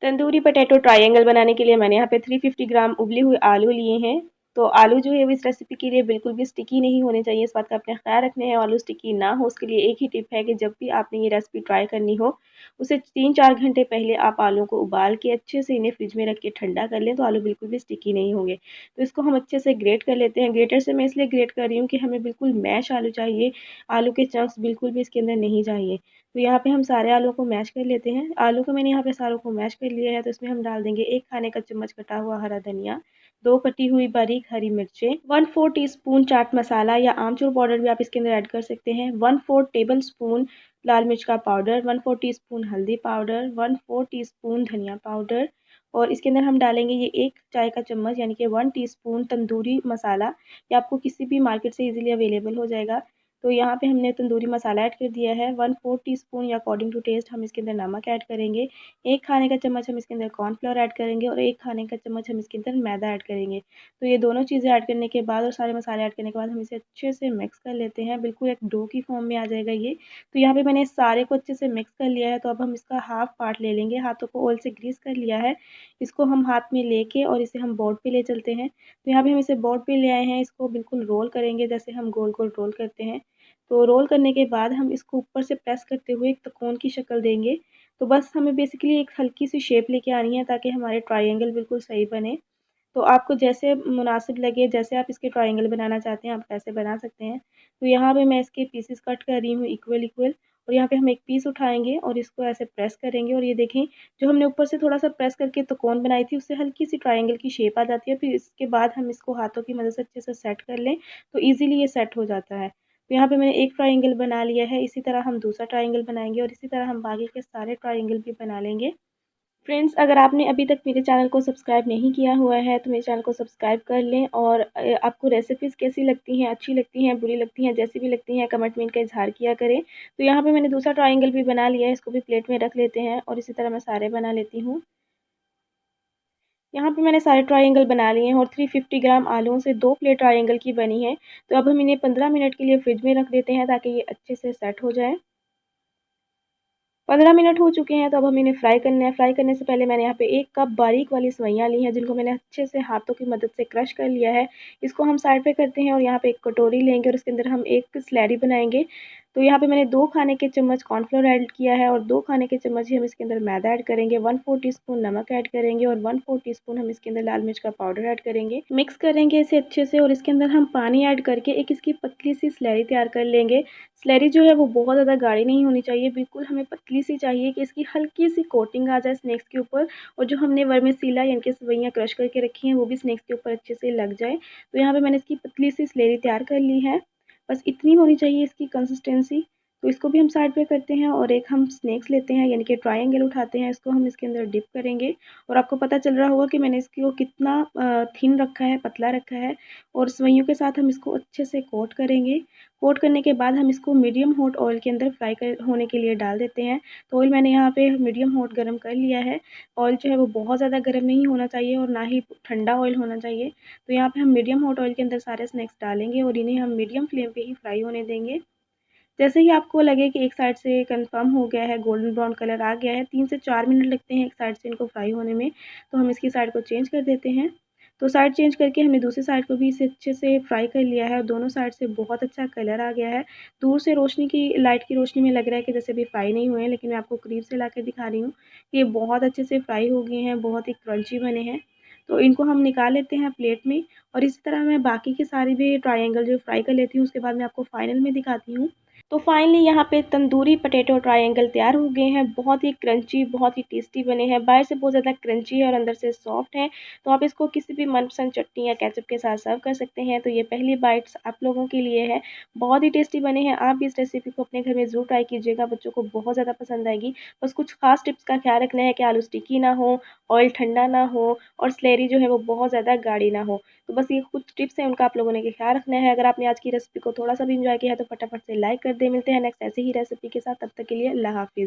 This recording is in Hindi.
तंदूरी पटेटो ट्रायंगल बनाने के लिए मैंने यहाँ पे 350 ग्राम उबले हुए आलू लिए हैं। तो आलू जो है वो इस रेसिपी के लिए बिल्कुल भी स्टिकी नहीं होने चाहिए, इस बात का अपने ख्याल रखने हैं। आलू स्टिकी ना हो उसके लिए एक ही टिप है कि जब भी आपने ये रेसिपी ट्राई करनी हो उसे 3-4 घंटे पहले आप आलू को उबाल के अच्छे से इन्हें फ्रिज में रख के ठंडा कर लें, तो आलू बिल्कुल भी स्टिकी नहीं होंगे। तो इसको हम अच्छे से ग्रेट कर लेते हैं। ग्रेटर से मैं इसलिए ग्रेट कर रही हूँ कि हमें बिल्कुल मैश आलू चाहिए, आलू के चंक्स बिल्कुल भी इसके अंदर नहीं चाहिए। तो यहाँ पे हम सारे आलू को मैश कर लेते हैं। आलू को मैंने यहाँ पे सारों को मैश कर लिया है, तो इसमें हम डाल देंगे 1 खाने का चम्मच कटा हुआ हरा धनिया, 2 कटी हुई बारीक हरी मिर्चें, 1/4 टीस्पून चाट मसाला या आमचूर पाउडर भी आप इसके अंदर ऐड कर सकते हैं, 1/4 टेबल स्पून लाल मिर्च का पाउडर, 1/4 टीस्पून हल्दी पाउडर, 1/4 टीस्पून धनिया पाउडर और इसके अंदर हम डालेंगे ये 1 चाय का चम्मच यानी कि 1 टीस्पून तंदूरी मसाला। ये आपको किसी भी मार्केट से इजीली अवेलेबल हो जाएगा। तो यहाँ पे हमने तंदूरी मसाला ऐड कर दिया है, 1/4 टीस्पून या अकॉर्डिंग टू टेस्ट हम इसके अंदर नमक ऐड करेंगे, 1 खाने का चम्मच हम इसके अंदर कॉर्नफ्लोर ऐड करेंगे और 1 खाने का चम्मच हम इसके अंदर मैदा ऐड करेंगे। तो ये दोनों चीज़ें ऐड करने के बाद और सारे मसाले ऐड करने के बाद हम इसे अच्छे से मिक्स कर लेते हैं, बिल्कुल एक डो की फॉर्म में आ जाएगा ये। तो यहाँ पे मैंने सारे को अच्छे से मिक्स कर लिया है, तो अब हम इसका हाफ पार्ट ले लेंगे, हाथों को ऑयल से ग्रीस कर लिया है। इसको हम हाथ में लेके और इसे हम बोर्ड पे ले चलते हैं। तो यहाँ पे हम इसे बोर्ड पे ले आए हैं, इसको बिल्कुल रोल करेंगे जैसे हम गोल गोल रोल करते हैं। तो रोल करने के बाद हम इसको ऊपर से प्रेस करते हुए एक त्रिकोण की शक्ल देंगे। तो बस हमें बेसिकली एक हल्की सी शेप लेके आनी है ताकि हमारे ट्रायंगल बिल्कुल सही बने। तो आपको जैसे मुनासिब लगे, जैसे आप इसके ट्रायंगल बनाना चाहते हैं आप वैसे बना सकते हैं। तो यहाँ पे मैं इसके पीसेस कट कर रही हूँ इक्वल इक्वल और यहाँ पे हम एक पीस उठाएंगे और इसको ऐसे प्रेस करेंगे और ये देखें जो हमने ऊपर से थोड़ा सा प्रेस करके त्रिकोण बनाई थी उससे हल्की सी ट्रायंगल की शेप आ जाती है। फिर इसके बाद हम इसको हाथों की मदद से अच्छे से सेट कर लें तो ईजिली ये सेट हो जाता है। तो यहाँ पे मैंने एक ट्रायंगल बना लिया है, इसी तरह हम दूसरा ट्रायंगल बनाएंगे और इसी तरह हम बाकी के सारे ट्रायंगल भी बना लेंगे। फ्रेंड्स, अगर आपने अभी तक मेरे चैनल को सब्सक्राइब नहीं किया हुआ है तो मेरे चैनल को सब्सक्राइब कर लें और आपको रेसिपीज़ कैसी लगती हैं, अच्छी लगती हैं, बुरी लगती हैं, जैसी भी लगती हैं कमेंट में इनका इज़हार किया करें। तो यहाँ पे मैंने दूसरा ट्रायंगल भी बना लिया है, इसको भी प्लेट में रख लेते हैं और इसी तरह मैं सारे बना लेती हूँ। यहाँ पे मैंने सारे ट्रायंगल बना लिए हैं और 350 ग्राम आलूओं से 2 प्लेट ट्रायंगल की बनी है। तो अब हम इन्हें 15 मिनट के लिए फ्रिज में रख देते हैं ताकि ये अच्छे से सेट हो जाए। 15 मिनट हो चुके हैं तो अब हम इन्हें फ्राई करना है। फ्राई करने से पहले मैंने यहाँ पे 1 कप बारीक वाली सेवइयाँ ली हैं जिनको मैंने अच्छे से हाथों की मदद से क्रश कर लिया है। इसको हम साइड पे करते हैं और यहाँ पे एक कटोरी लेंगे और उसके अंदर हम एक स्लैरी बनाएंगे। तो यहाँ पे मैंने 2 खाने के चम्मच कॉर्नफ्लोर ऐड किया है और 2 खाने के चम्मच ही हम इसके अंदर मैदा ऐड करेंगे, 1/4 टीस्पून नमक ऐड करेंगे और 1/4 टीस्पून हम इसके अंदर लाल मिर्च का पाउडर ऐड करेंगे। मिक्स करेंगे इसे अच्छे से और इसके अंदर हम पानी ऐड करके एक इसकी पतली सी स्लैरी तैयार कर लेंगे। स्लैरी जो है वो बहुत ज़्यादा गाढ़ी नहीं होनी चाहिए, बिल्कुल हमें पतली सी चाहिए कि इसकी हल्की सी कोटिंग आ जाए स्नैक्स के ऊपर और जो हमने वर्मिसेला यानी कि सेवइयाँ क्रश करके रखी हैं वो भी स्नैक्स के ऊपर अच्छे से लग जाए। तो यहाँ पे मैंने इसकी पतली सी स्लैरी तैयार कर ली है, बस इतनी होनी चाहिए इसकी कंसिस्टेंसी। तो इसको भी हम साइड पे करते हैं और एक हम स्नैक्स लेते हैं यानी कि ट्रायंगल उठाते हैं, इसको हम इसके अंदर डिप करेंगे और आपको पता चल रहा होगा कि मैंने इसको कितना थिन रखा है, पतला रखा है और सेवइयों के साथ हम इसको अच्छे से कोट करेंगे। कोट करने के बाद हम इसको मीडियम हॉट ऑयल के अंदर फ्राई कर होने के लिए डाल देते हैं। तो ऑयल मैंने यहाँ पे मीडियम हॉट गरम कर लिया है। ऑयल जो है वो बहुत ज़्यादा गर्म नहीं होना चाहिए और ना ही ठंडा ऑयल होना चाहिए। तो यहाँ पे हम मीडियम हॉट ऑयल के अंदर सारे स्नैक्स डालेंगे और इन्हें हम मीडियम फ्लेम पे ही फ्राई होने देंगे। जैसे ही आपको लगे कि एक साइड से कंफर्म हो गया है, गोल्डन ब्राउन कलर आ गया है, 3 से 4 मिनट लगते हैं एक साइड से इनको फ्राई होने में, तो हम इसकी साइड को चेंज कर देते हैं। तो साइड चेंज करके हमने दूसरी साइड को भी इसे अच्छे से फ्राई कर लिया है और दोनों साइड से बहुत अच्छा कलर आ गया है। दूर से रोशनी की लाइट की रोशनी में लग रहा है कि जैसे अभी फ्राई नहीं हुए हैं, लेकिन मैं आपको करीब से लाके दिखा रही हूँ कि ये बहुत अच्छे से फ्राई हो गए हैं, बहुत ही क्रंची बने हैं। तो इनको हम निकाल लेते हैं प्लेट में और इसी तरह मैं बाकी के सारे भी ट्रायंगल जो फ्राई कर लेती हूँ, उसके बाद मैं आपको फाइनल में दिखाती हूँ। तो फाइनली यहाँ पे तंदूरी पटेटो ट्रायंगल तैयार हो गए हैं, बहुत ही क्रंची, बहुत ही टेस्टी बने हैं। बाहर से बहुत ज़्यादा क्रंची है और अंदर से सॉफ्ट है। तो आप इसको किसी भी मनपसंद चटनी या केचप के साथ सर्व कर सकते हैं। तो ये पहली बाइट्स आप लोगों के लिए है, बहुत ही टेस्टी बने हैं। आप भी इस रेसिपी को अपने घर में ज़रूर ट्राई कीजिएगा, बच्चों को बहुत ज़्यादा पसंद आएगी। बस कुछ खास टिप्स का ख्याल रखना है कि आलू स्टिकी ना हो, ऑयल ठंडा ना हो और स्लैरी जो है वो बहुत ज़्यादा गाढ़ी ना हो। तो बस ये कुछ टिप्स हैं, उनका आप लोगों ने ख्याल रखना है। अगर आपने आज की रेसिपी को थोड़ा सा भी इंजॉय किया है तो फटाफट से लाइक कर दें। मिलते हैं नेक्स्ट ऐसे ही रेसिपी के साथ, तब तक के लिए अल्लाह हाफिज़।